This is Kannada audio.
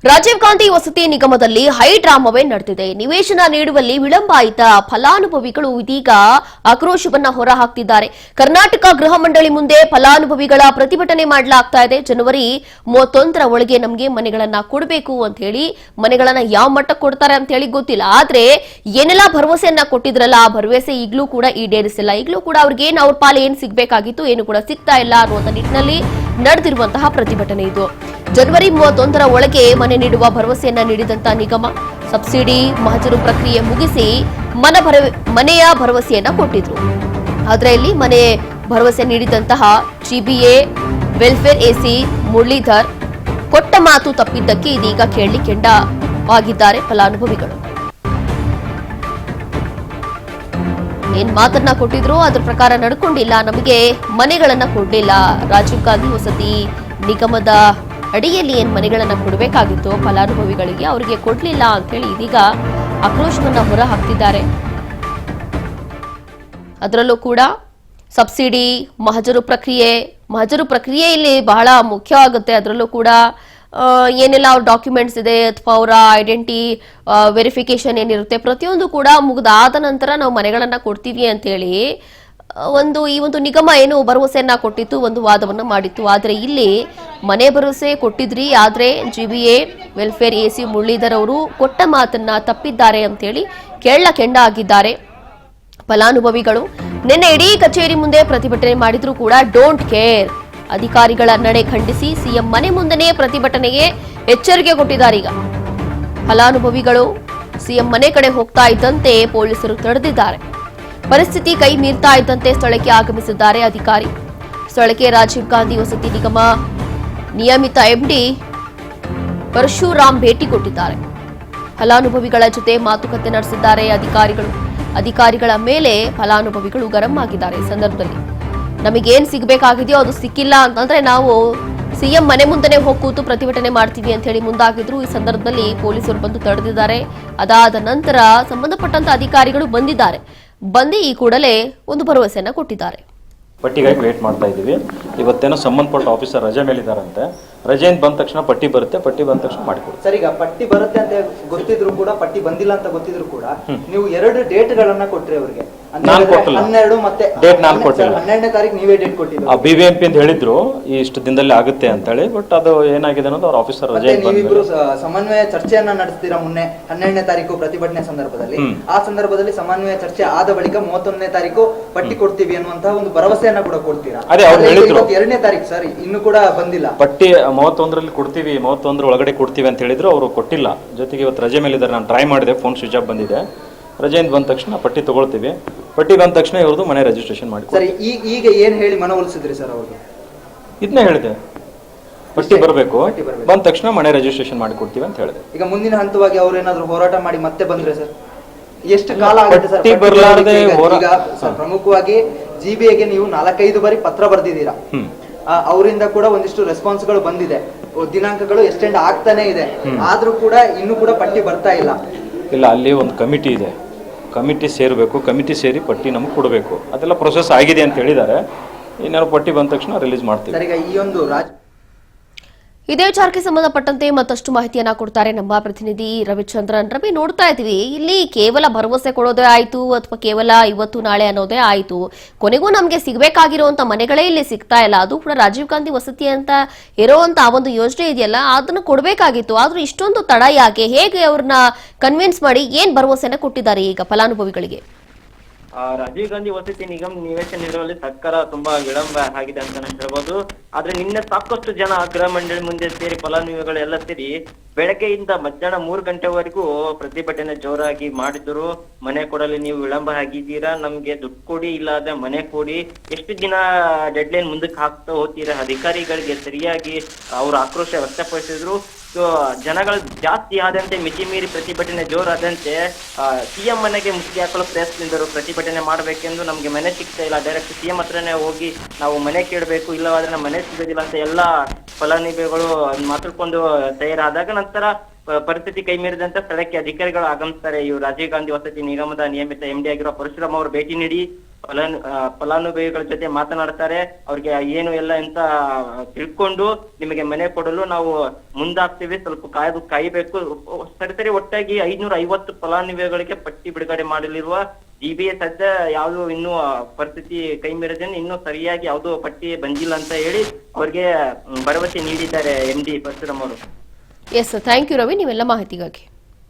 ರಾಜೀವ್ ಗಾಂಧಿ ವಸತಿ ನಿಗಮದಲ್ಲಿ ಹೈ ಡ್ರಾಮಾವೇ ನಡೆದಿದೆ. ನಿವೇಶನ ನೀಡುವಲ್ಲಿ ವಿಳಂಬ ಆಯಿತ ಫಲಾನುಭವಿಗಳು ಇದೀಗ ಆಕ್ರೋಶವನ್ನ ಹೊರಹಾಕ್ತಿದ್ದಾರೆ. ಕರ್ನಾಟಕ ಗೃಹ ಮಂಡಳಿ ಮುಂದೆ ಫಲಾನುಭವಿಗಳ ಪ್ರತಿಭಟನೆ ಮಾಡಲಾಗ್ತಾ ಇದೆ. ಜನವರಿ 31ರ ಒಳಗೆ ನಮಗೆ ಮನೆಗಳನ್ನ ಕೊಡಬೇಕು ಅಂತ ಹೇಳಿ, ಮನೆಗಳನ್ನ ಯಾವ ಮಟ್ಟಕ್ಕೆ ಕೊಡ್ತಾರೆ ಅಂತ ಹೇಳಿ ಗೊತ್ತಿಲ್ಲ. ಆದ್ರೆ ಏನೆಲ್ಲ ಭರವಸೆಯನ್ನ ಕೊಟ್ಟಿದ್ರಲ್ಲ, ಆ ಭರವಸೆ ಈಗಲೂ ಕೂಡ ಈಡೇರಿಸಿಲ್ಲ. ಈಗಲೂ ಕೂಡ ಅವ್ರಿಗೆ ಅವ್ರ ಪಾಲು ಏನ್ ಸಿಗ್ಬೇಕಾಗಿತ್ತು, ಏನು ಕೂಡ ಸಿಗ್ತಾ ಇಲ್ಲ ಅನ್ನುವಂತ ನಿಟ್ಟಿನಲ್ಲಿ ನಡೆದಿರುವಂತಹ ಪ್ರತಿಭಟನೆ ಇದು. ಜನವರಿ 31ರ ಒಳಗೆ ಮನೆ ನೀಡುವ ಭರವಸೆಯನ್ನ ನೀಡಿದಂತಹ ನಿಗಮ ಸಬ್ಸಿಡಿ ಮಹಜರು ಪ್ರಕ್ರಿಯೆ ಮುಗಿಸಿ ಮನೆಯ ಭರವಸೆಯನ್ನ ಕೊಟ್ಟಿದ್ರು. ಆದ್ರೆ ಇಲ್ಲಿ ಮನೆ ಭರವಸೆ ನೀಡಿದಂತಹ ಜಿಬಿಎ ವೆಲ್ಫೇರ್ ಎಸಿ ಮುರಳೀಧರ್ ಕೊಟ್ಟ ಮಾತು ತಪ್ಪಿದ್ದಕ್ಕೆ ಇದೀಗ ಕೇಳಿ ಕೆಂಡವಾಗಿದ್ದಾರೆ ಫಲಾನುಭವಿಗಳು. ಏನ್ ಮಾತನ್ನ ಕೊಟ್ಟಿದ್ರು ಅದ್ರ ಪ್ರಕಾರ ನಡ್ಕೊಂಡಿಲ್ಲ, ನಮಗೆ ಮನೆಗಳನ್ನ ಕೊಡ್ಲಿಲ್ಲ. ರಾಜೀವ್ ಗಾಂಧಿ ವಸತಿ ನಿಗಮದ ಅಡಿಯಲ್ಲಿ ಏನ್ ಮನೆಗಳನ್ನ ಕೊಡಬೇಕಾಗಿತ್ತು ಫಲಾನುಭವಿಗಳಿಗೆ, ಅವರಿಗೆ ಕೊಡ್ಲಿಲ್ಲ ಅಂತ ಹೇಳಿ ಇದೀಗ ಆಕ್ರೋಶವನ್ನ ಹೊರ ಹಾಕ್ತಿದ್ದಾರೆ. ಅದರಲ್ಲೂ ಕೂಡ ಸಬ್ಸಿಡಿ ಮಹಜರು ಪ್ರಕ್ರಿಯೆ ಇಲ್ಲಿ ಬಹಳ ಮುಖ್ಯ ಆಗುತ್ತೆ. ಅದರಲ್ಲೂ ಕೂಡ ಏನೆಲ್ಲ ಅವ್ರ ಡಾಕ್ಯುಮೆಂಟ್ಸ್ ಇದೆ ಅಥವಾ ಅವರ ಐಡೆಂಟಿ ವೆರಿಫಿಕೇಶನ್ ಏನಿರುತ್ತೆ, ಪ್ರತಿಯೊಂದು ಕೂಡ ಮುಗಿದಾದ ನಂತರ ನಾವು ಮನೆಗಳನ್ನ ಕೊಡ್ತೀವಿ ಅಂತ ಹೇಳಿ ಈ ಒಂದು ನಿಗಮ ಏನು ಭರವಸೆಯನ್ನ ಕೊಟ್ಟಿತ್ತು, ಒಂದು ವಾದವನ್ನ ಮಾಡಿತ್ತು. ಆದ್ರೆ ಇಲ್ಲಿ ಮನೆ ಭರವಸೆ ಕೊಟ್ಟಿದ್ರಿ, ಆದ್ರೆ ಜಿಬಿಎ ವೆಲ್ಫೇರ್ ಎಸಿ ಮುರಳೀಧರ್ ಅವರು ಕೊಟ್ಟ ಮಾತನ್ನ ತಪ್ಪಿದ್ದಾರೆ ಅಂತ ಹೇಳಿ ಕೆಂಡ ಆಗಿದ್ದಾರೆ ಫಲಾನುಭವಿಗಳು. ನಿನ್ನೆ ಇಡೀ ಕಚೇರಿ ಮುಂದೆ ಪ್ರತಿಭಟನೆ ಮಾಡಿದ್ರು ಕೂಡ ಡೋಂಟ್ ಕೇರ್. ಅಧಿಕಾರಿಗಳ ನಡೆ ಖಂಡಿಸಿ ಸಿಎಂ ಮನೆ ಮುಂದೆನೇ ಪ್ರತಿಭಟನೆಗೆ ಎಚ್ಚರಿಕೆ ಕೊಟ್ಟಿದ್ದಾರೆ. ಈಗ ಫಲಾನುಭವಿಗಳು ಸಿಎಂ ಮನೆ ಕಡೆ ಹೋಗ್ತಾ ಇದ್ದಂತೆ ಪೊಲೀಸರು ತಡೆದಿದ್ದಾರೆ. ಪರಿಸ್ಥಿತಿ ಕೈ ಮೀರ್ತಾ ಇದ್ದಂತೆ ಸ್ಥಳಕ್ಕೆ ಆಗಮಿಸಿದ್ದಾರೆ ಅಧಿಕಾರಿ. ಸ್ಥಳಕ್ಕೆ ರಾಜೀವ್ ಗಾಂಧಿ ವಸತಿ ನಿಗಮ ನಿಯಮಿತ ಎಂಡಿ ಪರಶುರಾಮ್ ಭೇಟಿ ಕೊಟ್ಟಿದ್ದಾರೆ. ಫಲಾನುಭವಿಗಳ ಜೊತೆ ಮಾತುಕತೆ ನಡೆಸಿದ್ದಾರೆ ಅಧಿಕಾರಿಗಳ ಮೇಲೆ ಫಲಾನುಭವಿಗಳು ಗರಂ ಆಗಿದ್ದಾರೆ. ಈ ಸಂದರ್ಭದಲ್ಲಿ ನಮಗೇನ್ ಸಿಗಬೇಕಾಗಿದೆಯೋ ಅದು ಸಿಕ್ಕಿಲ್ಲ ಅಂತಂದ್ರೆ ನಾವು ಸಿಎಂ ಮನೆ ಮುಂದೆನೆ ಹೋಗಿ ಕೂತು ಪ್ರತಿಭಟನೆ ಮಾಡ್ತೀವಿ ಅಂತ ಹೇಳಿ ಮುಂದಾಗಿದ್ರು. ಈ ಸಂದರ್ಭದಲ್ಲಿ ಪೊಲೀಸರು ಬಂದು ತಡೆದಿದ್ದಾರೆ. ಅದಾದ ನಂತರ ಸಂಬಂಧಪಟ್ಟಂತ ಅಧಿಕಾರಿಗಳು ಬಂದು ಈ ಕೂಡಲೇ ಒಂದು ಭರವಸೆಯನ್ನ ಕೊಟ್ಟಿದ್ದಾರೆ. ಪಟ್ಟಿಗಾಗಿ ವೇಟ್ ಮಾಡ್ತಾ ಇದ್ದೀವಿ. ಇವತ್ತೇನೋ ಸಂಬಂಧಪಟ್ಟ ಆಫೀಸರ್ ರಜೆ ಮೇಲಿದ್ದಾರಂತೆ. ರಜೆಯಿಂದ ಬಂದ ತಕ್ಷಣ ಪಟ್ಟಿ ಬರುತ್ತೆ, ಪಟ್ಟಿ ಬಂದ ತಕ್ಷಣ ಮಾಡಿಕೊಡಿ. ಸರ್, ಈಗ ಪಟ್ಟಿ ಬರುತ್ತೆ ಅಂತ ಗೊತ್ತಿದ್ರು ಕೂಡ, ಪಟ್ಟಿ ಬಂದಿಲ್ಲ ಅಂತ ಗೊತ್ತಿದ್ರು ಕೂಡ ನೀವು 2 ಡೇಟ್ಗಳನ್ನ ಕೊಟ್ರಿ ಅವರಿಗೆ. ನಾನು ಕೊಟ್ಟಿಲ್ಲ, 12 ಮತ್ತೆ ಡೇಟ್ ನಾನು ಕೊಟ್ಟಿಲ್ಲ. 12ನೇ ತಾರೀಕು ನೀವೇ ಡೇಟ್ ಕೊಟ್ಟಿದ್ರು. BBMP ಅಂತ ಹೇಳಿದ್ರು ಇಷ್ಟು ದಿನದಲ್ಲಿ ಆಗುತ್ತೆ ಅಂತ ಹೇಳಿ. ಬಟ್ ಅದು ಏನಾಗಿದೆ ಅನ್ನೋದು ಅವ್ರ ಆಫೀಸರ್ ರಜೆ. ನೀವಿಬ್ರು ಸಮನ್ವಯ ಚರ್ಚೆಯನ್ನ ನಡೆಸ್ತೀರಾ ಮುನ್ನೆ 12ನೇ ತಾರೀಕು ಪ್ರತಿಭಟನೆ ಸಂದರ್ಭದಲ್ಲಿ. ಆ ಸಂದರ್ಭದಲ್ಲಿ ಸಮನ್ವಯ ಚರ್ಚೆ ಆದ ಬಳಿಕ 31ನೇ ತಾರೀಕು ಪಟ್ಟಿ ಕೊಡ್ತೀವಿ ಅನ್ನುವಂತಹ ಒಂದು ಭರವಸೆಯನ್ನ ಕೂಡ ಕೊಡ್ತೀರಾ. ಅದೇ ಅವ್ರು ಹೇಳಿದ್ರು 2ನೇ ತಾರೀಕು ಸರ್, ಇನ್ನು ಕೂಡ ಬಂದಿಲ್ಲ. ಪಟ್ಟಿ 31ರಲ್ಲಿ ಕೊಡ್ತೀವಿ, 31 ಒಳಗಡೆ ಕೊಡ್ತೀವಿ ಅಂತ ಹೇಳಿದ್ರು. ಅವರು ಕೊಟ್ಟಿಲ್ಲ. ಜೊತೆಗೆ ಇವತ್ತು ರಜೆ ಮೇಲಿದ್ದಾರೆ. ನಾನು ಟ್ರೈ ಮಾಡಿದೆ, ಫೋನ್ ಸ್ವಿಚ್ ಆಫ್ ಬಂದಿದೆ. ರಜೆಯಿಂದ ಬಂದ ತಕ್ಷಣ ಪಟ್ಟಿ ತಗೊಳ್ತೀವಿ. ಪಟ್ಟಿ ಬಂದ ತಕ್ಷಣ ಇವ್ರದ್ದು ಮನೆ ರಿಜಿಸ್ಟ್ರೇಷನ್ ಮಾಡಿ. ಸರ್, ಈಗ ಏನ್ ಹೇಳಿ ಮನವೊಲಿಸಿದ್ರಿ ಸರ್ ಅವ್ರಿಗೆ? ಇದನ್ನೇ ಹೇಳಿದೆ, ಪಟ್ಟಿ ಬರಬೇಕು, ಬಂದ ತಕ್ಷಣ ಮನೆ ರಿಜಿಸ್ಟ್ರೇಷನ್ ಮಾಡಿ ಕೊಡ್ತೀವಿ ಅಂತ ಹೇಳಿದೆ. ಈಗ ಮುಂದಿನ ಹಂತವಾಗಿ ಅವ್ರು ಏನಾದ್ರು ಹೋರಾಟ ಮಾಡಿ ಮತ್ತೆ ಬಂದ್ರೆ ಸರ್ ಎಷ್ಟು ಕಾಲ ಆಗುತ್ತೆ ಸರ್? ಪಟ್ಟಿ ಬರಲಾರದೆ ಪ್ರಮುಖವಾಗಿ ಜಿಬಿಎಗೆ ನೀವು 4-5 ಬಾರಿ ಪತ್ರ ಬರೆದಿದ್ದೀರಾ. ಅವರಿಂದ ಕೂಡ ಒಂದಿಷ್ಟು ರೆಸ್ಪಾನ್ಸ್ಗಳು ಬಂದಿದೆ, ದಿನಾಂಕಗಳು ಎಕ್ಸ್ಟೆಂಡ್ ಆಗ್ತಾನೆ ಇದೆ. ಆದ್ರೂ ಕೂಡ ಇನ್ನೂ ಕೂಡ ಪಟ್ಟಿ ಬರ್ತಾ ಇಲ್ಲ. ಅಲ್ಲಿ ಒಂದು ಕಮಿಟಿ ಇದೆ, ಕಮಿಟಿ ಸೇರಬೇಕು, ಕಮಿಟಿ ಸೇರಿ ಪಟ್ಟಿ ನಮಗೆ ಕೊಡಬೇಕು. ಅದೆಲ್ಲ ಪ್ರೊಸೆಸ್ ಆಗಿದೆ ಅಂತ ಹೇಳಿದ್ದಾರೆ. ಏನಾದ್ರು ಪಟ್ಟಿ ಬಂದ ತಕ್ಷಣ ರಿಲೀಸ್ ಮಾಡ್ತೀವಿ. ಈಗ ಈ ಒಂದು ಇದೇ ವಿಚಾರಕ್ಕೆ ಸಂಬಂಧಪಟ್ಟಂತೆ ಮತ್ತಷ್ಟು ಮಾಹಿತಿಯನ್ನ ಕೊಡ್ತಾರೆ ನಮ್ಮ ಪ್ರತಿನಿಧಿ ರವಿಚಂದ್ರನ್. ರವಿ, ನೋಡ್ತಾ ಇದ್ವಿ ಇಲ್ಲಿ ಕೇವಲ ಭರವಸೆ ಕೊಡೋದೇ ಆಯ್ತು ಅಥವಾ ಕೇವಲ ಇವತ್ತು ನಾಳೆ ಅನ್ನೋದೇ ಆಯ್ತು, ಕೊನೆಗೂ ನಮಗೆ ಸಿಗಬೇಕಾಗಿರುವಂತ ಮನೆಗಳೇ ಇಲ್ಲಿ ಸಿಗ್ತಾ ಇಲ್ಲ. ಅದು ಕೂಡ ರಾಜೀವ್ ಗಾಂಧಿ ವಸತಿ ಅಂತ ಇರುವಂತ ಆ ಒಂದು ಯೋಜನೆ ಇದೆಯಲ್ಲ, ಅದನ್ನ ಕೊಡಬೇಕಾಗಿತ್ತು. ಆದ್ರೂ ಇಷ್ಟೊಂದು ತಡ ಯಾಕೆ? ಹೇಗೆ ಅವ್ರನ್ನ ಕನ್ವಿನ್ಸ್ ಮಾಡಿ ಏನ್ ಭರವಸೆನ ಕೊಟ್ಟಿದ್ದಾರೆ ಈಗ ಫಲಾನುಭವಿಗಳಿಗೆ? ರಾಜೀವ್ ಗಾಂಧಿ ವಸತಿ ನಿಗಮ ನಿವೇಶನ ನೀಡುವಲ್ಲಿ ಸರ್ಕಾರ ತುಂಬಾ ವಿಳಂಬ ಆಗಿದೆ ಅಂತ ಹೇಳ್ಬೋದು. ಆದ್ರೆ ನಿನ್ನೆ ಸಾಕಷ್ಟು ಜನ ಗೃಹ ಮಂಡಳಿ ಮುಂದೆ ಸೇರಿ ಫಲಾನುಭವಿಗಳೆಲ್ಲ ಸೇರಿ ಬೆಳಗ್ಗೆಯಿಂದ ಮಧ್ಯಾಹ್ನ 3 ಗಂಟೆವರೆಗೂ ಪ್ರತಿಭಟನೆ ಜೋರಾಗಿ ಮಾಡಿದ್ರು. ಮನೆ ಕೊಡಲು ನೀವು ವಿಳಂಬ ಆಗಿದ್ದೀರಾ, ನಮ್ಗೆ ದುಡ್ಡು ಕೊಡಿ, ಇಲ್ಲಾದ್ರೆ ಮನೆ ಕೊಡಿ, ಎಷ್ಟು ದಿನ ಡೆಡ್ಲೈನ್ ಮುಂದಕ್ಕೆ ಹಾಕ್ತಾ ಹೋಗ್ತೀರಾ? ಅಧಿಕಾರಿಗಳಿಗೆ ಸರಿಯಾಗಿ ಅವ್ರ ಆಕ್ರೋಶ ವ್ಯಕ್ತಪಡಿಸಿದ್ರು. ಜನಗಳು ಜಾಸ್ತಿ ಆದಂತೆ ಮಿತಿ ಮೀರಿ ಪ್ರತಿಭಟನೆ ಜೋರಾದಂತೆ ಸಿಎಂ ಮನೆಗೆ ಮುತ್ತಿಗೆ ಹಾಕಲು ಪ್ರಯತ್ನಿಸಿದರು. ಪ್ರತಿಭಟನೆ ಮಾಡಬೇಕೆಂದು ನಮ್ಗೆ ಮನೆ ಸಿಗ್ತಾ ಇಲ್ಲ, ಡೈರೆಕ್ಟ್ ಸಿಎಂ ಹತ್ರನೇ ಹೋಗಿ ನಾವು ಮನೆ ಕೇಳಬೇಕು, ಇಲ್ಲವಾದ್ರೆ ನಮ್ಮ ಮನೆ ಸಿಗೋದಿಲ್ಲ ಅಂತ ಎಲ್ಲಾ ಫಲಾನುಭವಿಗಳು ಮಾತಾಡ್ಕೊಂಡು ತಯಾರಾದಾಗ ನಂತರ ಪರಿಸ್ಥಿತಿ ಕೈ ಮೀರಿದಂತೆ ಸ್ಥಳಕ್ಕೆ ಅಧಿಕಾರಿಗಳು ಆಗಮಿಸ್ತಾರೆ. ಇವು ರಾಜೀವ್ ಗಾಂಧಿ ವಸತಿ ನಿಗಮದ ನಿಯಮಿತ MD ಆಗಿರುವ ಪರಶುರಾಮ್ ಅವರು ಭೇಟಿ ನೀಡಿ ಫಲಾನುಭವಿಗಳ ಜೊತೆ ಮಾತನಾಡ್ತಾರೆ. ಅವ್ರಿಗೆ ಏನು ಎಲ್ಲ ಅಂತ ತಿಳ್ಕೊಂಡು ನಿಮಗೆ ಮನೆ ಕೊಡಲು ನಾವು ಮುಂದಾಗ್ತೀವಿ. ಸ್ವಲ್ಪ ಕಾಯಬೇಕು. ಸರಿ ಒಟ್ಟಾಗಿ 550 ಫಲಾನುಭವಿಗಳಿಗೆ ಪಟ್ಟಿ ಬಿಡುಗಡೆ ಮಾಡಲಿರುವ GBA ಸದ್ಯ ಯಾವ್ದು ಇನ್ನೂ ಪರಿಸ್ಥಿತಿ ಕೈ ಮೀರದೇನೆ ಇನ್ನೂ ಸರಿಯಾಗಿ ಯಾವ್ದು ಪಟ್ಟಿ ಬಂದಿಲ್ಲ ಅಂತ ಹೇಳಿ ಅವ್ರಿಗೆ ಭರವಸೆ ನೀಡಿದ್ದಾರೆ MD ಪರಶುರಾಮ್ ಅವರು. ಎಸ್, ಥ್ಯಾಂಕ್ ಯು ರವಿ, ನೀವೆಲ್ಲ ಮಾಹಿತಿಗಾಗಿ.